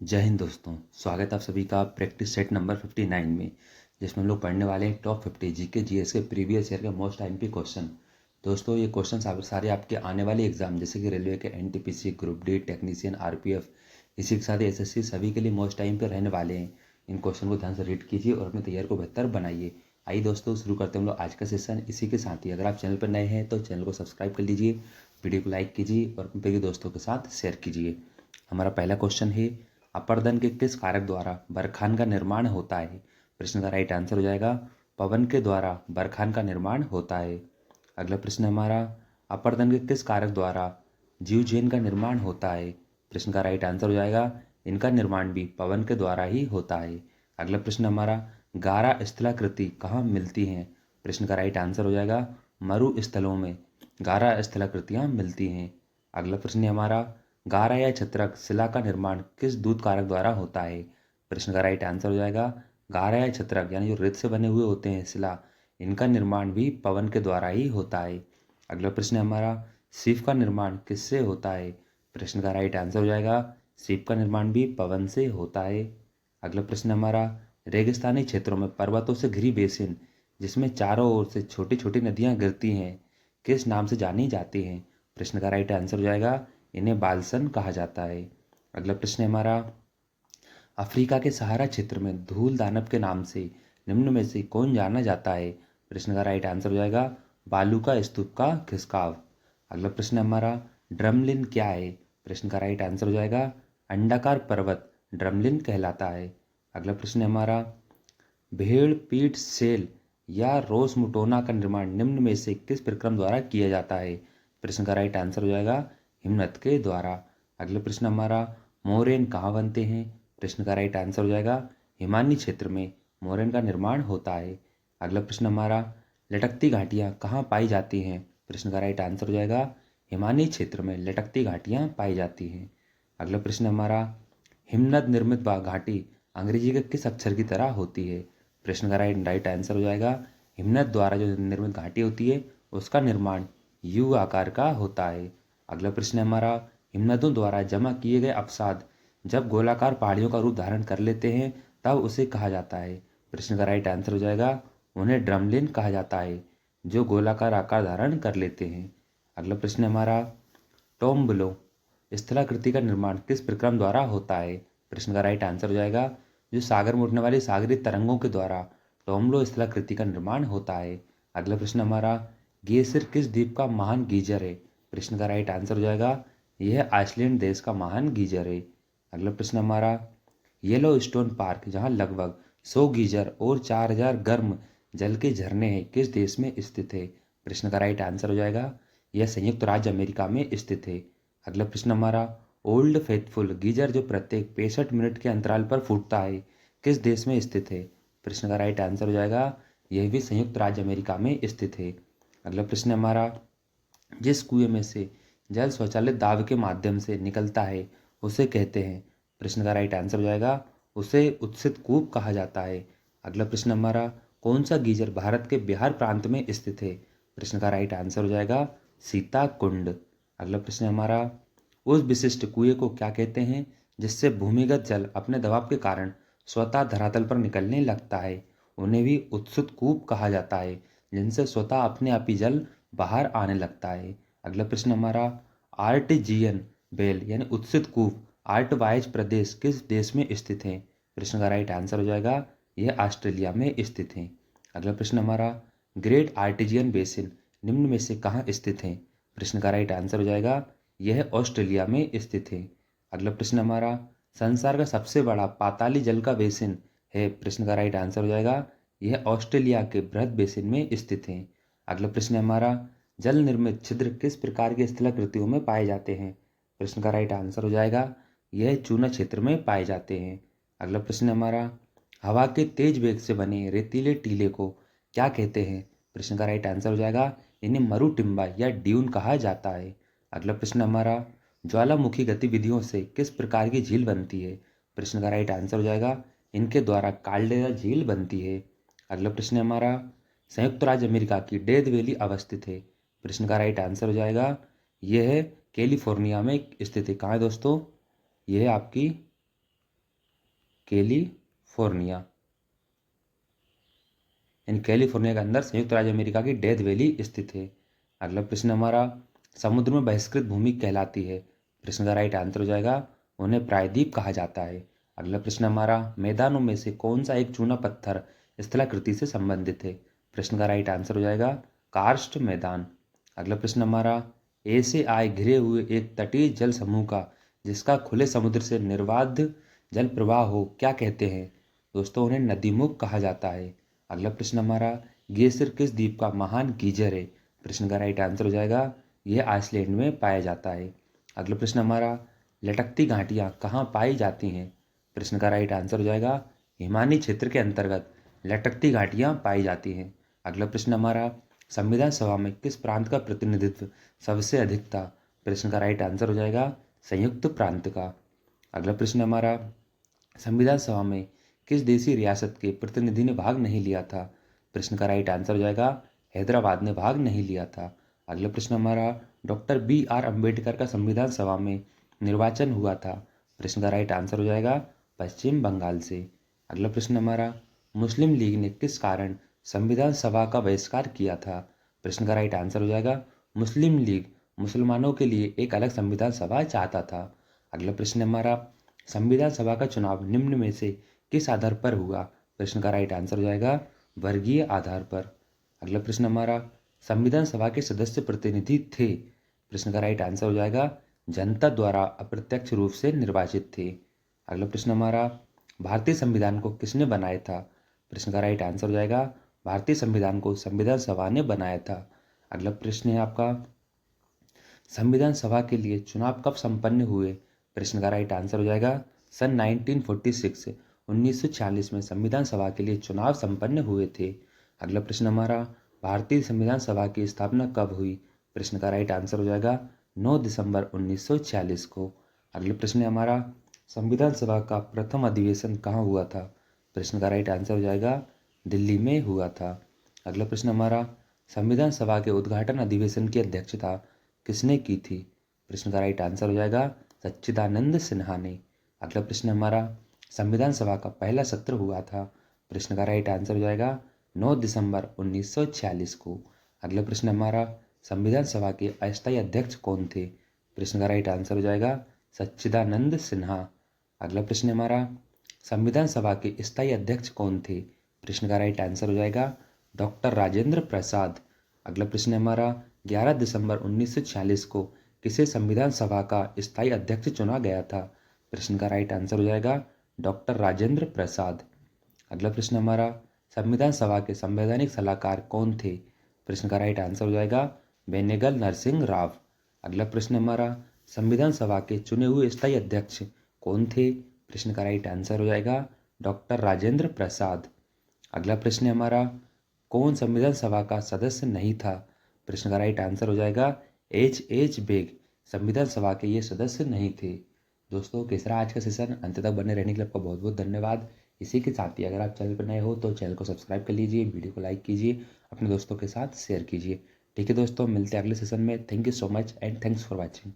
जय हिंद दोस्तों। स्वागत है आप सभी का प्रैक्टिस सेट नंबर 59 में, जिसमें हम लोग पढ़ने वाले हैं टॉप 50 जीके जीएस के प्रीवियस ईयर के मोस्ट आईएमपी क्वेश्चन। दोस्तों ये क्वेश्चन सारे आपके आने वाले एग्जाम जैसे कि रेलवे के NTPC, group D, technician, RPF, इसी के साथ एसएससी सभी के लिए मोस्ट टाइम पे रहने वाले हैं। इन क्वेश्चन को ध्यान से रीड कीजिए और अपने तैयार को बेहतर बनाइए। आइए दोस्तों शुरू करते हैं हम लोग आज का सेशन। इसी के साथ ही अगर आप चैनल पर नए हैं तो चैनल को सब्सक्राइब कर लीजिए, वीडियो को लाइक कीजिए और अपने प्रिय दोस्तों के साथ शेयर कीजिए। हमारा पहला क्वेश्चन है, अपर्दन के किस कारक द्वारा बरखान का निर्माण होता है? प्रश्न का राइट आंसर हो जाएगा पवन के द्वारा बरखान का निर्माण होता है। अगला प्रश्न हमारा, अपर्दन के किस कारक द्वारा जीवजैन का निर्माण होता है? प्रश्न का राइट आंसर हो जाएगा इनका निर्माण भी पवन के द्वारा ही होता है। अगला प्रश्न हमारा, गारा स्थलाकृति कहाँ मिलती हैं? प्रश्न का राइट आंसर हो जाएगा मरु स्थलों में गारा स्थलाकृतियाँ मिलती हैं। अगला प्रश्न हमारा, गारा या छत्रक शिला का निर्माण किस दूत कारक द्वारा होता है? प्रश्न का राइट आंसर हो जाएगा गारा या छत्रक यानी जो रेत से बने हुए होते हैं शिला, इनका निर्माण भी पवन के द्वारा ही होता है। अगला प्रश्न हमारा, शिव का निर्माण किससे होता है? प्रश्न का राइट आंसर हो जाएगा शिव का निर्माण भी पवन से होता है। अगला प्रश्न हमारा, रेगिस्तानी क्षेत्रों में पर्वतों से घिरी बेसिन जिसमें चारों ओर से छोटी छोटी नदियां गिरती हैं, किस नाम से जानी जाती हैं? प्रश्न का राइट आंसर हो जाएगा इन्हें बालसन कहा जाता है। अगला प्रश्न है हमारा, अफ्रीका के सहारा क्षेत्र में धूल दानव के नाम से निम्न में से कौन जाना जाता है? प्रश्न का राइट आंसर हो जाएगा बालू का स्तूप का खिसकाव। अगला प्रश्न है हमारा, ड्रमलिन क्या है? प्रश्न का राइट आंसर हो जाएगा अंडाकार पर्वत ड्रमलिन कहलाता है। अगला प्रश्न है हमारा, भेड़ पीठ सेल या रोसमुटोना का निर्माण निम्न में से किस प्रक्रम द्वारा किया जाता है? प्रश्न का राइट आंसर हो जाएगा हिमनद के द्वारा। अगला प्रश्न हमारा, मोरेन कहाँ बनते हैं? प्रश्न का राइट आंसर हो जाएगा हिमानी क्षेत्र में मोरेन का निर्माण होता है। अगला प्रश्न हमारा, लटकती घाटियाँ कहाँ पाई जाती हैं? प्रश्न का राइट आंसर हो जाएगा हिमानी क्षेत्र में लटकती घाटियाँ पाई जाती हैं। अगला प्रश्न हमारा, हिमनद निर्मित घाटी अंग्रेजी के किस अक्षर की तरह होती है? प्रश्न का राइट आंसर हो जाएगा हिमनद द्वारा जो निर्मित घाटी होती है उसका निर्माण यू आकार का होता है। अगला प्रश्न है हमारा, हिमनदों द्वारा जमा किए गए अवसाद जब गोलाकार पहाड़ियों का रूप धारण कर लेते हैं तब उसे कहा जाता है? प्रश्न का राइट आंसर हो जाएगा उन्हें ड्रमलिन कहा जाता है जो गोलाकार आकार धारण कर लेते हैं। अगला प्रश्न है हमारा, टोम्बलो स्थलाकृति का निर्माण किस प्रक्रम द्वारा होता है? प्रश्न का राइट आंसर हो जाएगा जो सागर में उठने वाली सागरीय तरंगों के द्वारा टोम्बलो स्थलाकृति का निर्माण होता है। अगला प्रश्न हमारा, गेसिर किस द्वीप का महान गीजर है? प्रश्न का राइट आंसर हो जाएगा यह आइसलैंड देश का महान गीजर है। अगला प्रश्न हमारा, येलो स्टोन पार्क जहां लगभग 100 गीजर और 4000 गर्म जल के झरने हैं किस देश में स्थित है? प्रश्न का राइट आंसर हो जाएगा यह संयुक्त राज्य अमेरिका में स्थित है। अगला प्रश्न हमारा, ओल्ड फेथफुल गीजर जो प्रत्येक 65 मिनट के अंतराल पर फूटता है किस देश में स्थित है? प्रश्न का राइट आंसर हो जाएगा यह भी संयुक्त राज्य अमेरिका में स्थित है। अगला प्रश्न हमारा, जिस कुएं में से जल स्वचालित दाब के माध्यम से निकलता है उसे कहते हैं? प्रश्न का राइट आंसर हो जाएगा उसे उत्सित कूप कहा जाता है। अगला प्रश्न हमारा, कौन सा गीजर भारत के बिहार प्रांत में स्थित है? प्रश्न का राइट आंसर हो जाएगा सीता कुंड। अगला प्रश्न हमारा, उस विशिष्ट कुएं को क्या कहते हैं जिससे भूमिगत जल अपने दबाव के कारण स्वतः धरातल पर निकलने लगता है? उन्हें भी उत्सुत कूप कहा जाता है जिनसे स्वतः अपने आप ही जल बाहर आने लगता है। अगला प्रश्न हमारा, आर्टिजियन बेल यानी उत्सित कूप आर्टवाइज प्रदेश किस देश में स्थित है? प्रश्न का राइट आंसर हो जाएगा यह ऑस्ट्रेलिया में स्थित है। अगला प्रश्न हमारा, ग्रेट आर्टिजियन बेसिन निम्न में से कहाँ स्थित है? प्रश्न का राइट आंसर हो जाएगा यह ऑस्ट्रेलिया में स्थित है। अगला प्रश्न हमारा, संसार का सबसे बड़ा पाताली जल का बेसिन है? प्रश्न का राइट आंसर हो जाएगा यह ऑस्ट्रेलिया के बृहद बेसिन में स्थित है। अगला प्रश्न हमारा, जल निर्मित छिद्र किस प्रकार की स्थलाकृतियों में पाए जाते हैं? प्रश्न का राइट आंसर हो जाएगा यह चूना क्षेत्र में पाए जाते हैं। अगला प्रश्न हमारा, हवा के तेज वेग से बने रेतीले टीले को क्या कहते हैं? प्रश्न का राइट आंसर हो जाएगा इन्हें मरुटिम्बा या ड्यून कहा जाता है। अगला प्रश्न हमारा, ज्वालामुखी गतिविधियों से किस प्रकार की झील बनती है? प्रश्न का राइट आंसर हो जाएगा इनके द्वारा काल्डेरा झील बनती है। अगला प्रश्न हमारा, संयुक्त राज्य अमेरिका की डेथ वैली अवस्थित है? प्रश्न का राइट आंसर हो जाएगा यह कैलिफोर्निया में स्थित है। कहाँ है दोस्तों? यह है आपकी कैलिफोर्निया। इन कैलिफोर्निया के अंदर संयुक्त राज्य अमेरिका की डेथ वैली स्थित है। अगला प्रश्न हमारा, समुद्र में बहिष्कृत भूमि कहलाती है। प्रश्न का राइट आंसर हो जाएगा उन्हें प्रायद्वीप कहा जाता है। अगला प्रश्न हमारा, मैदानों में से कौन सा एक चूना पत्थर स्थलाकृति से संबंधित है। प्रश्न का राइट आंसर हो जाएगा कार्स्ट मैदान। अगला प्रश्न हमारा, ए से आई घिरे हुए एक तटीय जल समूह का जिसका खुले समुद्र से निर्बाध जल प्रवाह हो क्या कहते हैं। दोस्तों उन्हें नदीमुख कहा जाता है। अगला प्रश्न हमारा, ग्लेशियर किस द्वीप का महान गीजर है। प्रश्न का राइट आंसर हो जाएगा यह आइसलैंड में पाया जाता है। अगला प्रश्न हमारा, लटकती घाटियाँ कहाँ पाई जाती हैं। प्रश्न का राइट आंसर हो जाएगा हिमानी क्षेत्र के अंतर्गत लटकती घाटियाँ पाई जाती हैं। अगला प्रश्न हमारा, संविधान सभा में किस प्रांत का प्रतिनिधित्व सबसे अधिक था। प्रश्न का राइट आंसर हो जाएगा संयुक्त प्रांत का। अगला प्रश्न हमारा, संविधान सभा में किस देशी रियासत के प्रतिनिधि ने भाग नहीं लिया था। प्रश्न का राइट आंसर हो जाएगा हैदराबाद ने भाग नहीं लिया था। अगला प्रश्न हमारा, डॉक्टर BR अम्बेडकर का संविधान सभा में निर्वाचन हुआ था। प्रश्न का राइट आंसर हो जाएगा पश्चिम बंगाल से। अगला प्रश्न हमारा, मुस्लिम लीग ने किस कारण संविधान सभा का बहिष्कार किया था। प्रश्न का राइट आंसर हो जाएगा मुस्लिम लीग मुसलमानों के लिए एक अलग संविधान सभा चाहता था। अगला प्रश्न हमारा, संविधान सभा का चुनाव निम्न में से किस आधार पर हुआ। प्रश्न का राइट आंसर हो जाएगा वर्गीय आधार पर। अगला प्रश्न हमारा, संविधान सभा के सदस्य प्रतिनिधि थे। प्रश्न का राइट आंसर हो जाएगा जनता द्वारा अप्रत्यक्ष रूप से निर्वाचित थे। अगला प्रश्न हमारा, भारतीय संविधान को किसने बनाया था। प्रश्न का राइट आंसर हो जाएगा भारतीय संविधान को संविधान सभा ने बनाया था। अगला प्रश्न है आपका, संविधान सभा के लिए चुनाव कब संपन्न हुए। प्रश्न का राइट आंसर हो जाएगा सन 1946 1946 में संविधान सभा के लिए चुनाव संपन्न हुए थे। अगला प्रश्न हमारा, भारतीय संविधान सभा की स्थापना कब हुई। प्रश्न का राइट आंसर हो जाएगा 9 दिसंबर 1946 को। अगला प्रश्न है हमारा, संविधान सभा का प्रथम अधिवेशन कहाँ हुआ था। प्रश्न का राइट आंसर हो जाएगा दिल्ली में हुआ था। अगला प्रश्न हमारा, संविधान सभा के उद्घाटन अधिवेशन की अध्यक्षता किसने की थी। प्रश्न का राइट आंसर हो जाएगा सच्चिदानंद सिन्हा ने। अगला प्रश्न हमारा, संविधान सभा का पहला सत्र हुआ था। प्रश्न का राइट आंसर हो जाएगा 9 दिसंबर 1946 को। अगला प्रश्न हमारा, संविधान सभा के अस्थायी अध्यक्ष कौन थे। प्रश्न का राइट आंसर हो जाएगा सच्चिदानंद सिन्हा। अगला प्रश्न हमारा, संविधान सभा के स्थायी अध्यक्ष कौन थे। प्रश्न का राइट आंसर हो जाएगा डॉक्टर राजेंद्र प्रसाद। अगला प्रश्न हमारा, 11 दिसंबर 1946 को किसे संविधान सभा का स्थायी अध्यक्ष चुना गया था। प्रश्न का राइट आंसर हो जाएगा डॉक्टर राजेंद्र प्रसाद। अगला प्रश्न हमारा, संविधान सभा के संवैधानिक सलाहकार कौन थे। प्रश्न का राइट आंसर हो जाएगा बेनेगल नरसिंह राव। अगला प्रश्न हमारा, संविधान सभा के चुने हुए स्थायी अध्यक्ष कौन थे। प्रश्न का राइट आंसर हो जाएगा डॉक्टर राजेंद्र प्रसाद। अगला प्रश्न हमारा, कौन संविधान सभा का सदस्य नहीं था। प्रश्न का राइट आंसर हो जाएगा H बेग संविधान सभा के ये सदस्य नहीं थे। दोस्तों कैसा रहा आज का सेशन, अंत तक बने रहने के लिए आपका बहुत बहुत धन्यवाद। इसी के साथ ही अगर आप चैनल पर नए हो तो चैनल को सब्सक्राइब कर लीजिए, वीडियो को लाइक कीजिए, अपने दोस्तों के साथ शेयर कीजिए। ठीक है दोस्तों, मिलते हैं अगले सेशन में। Thank you so much and thanks for watching.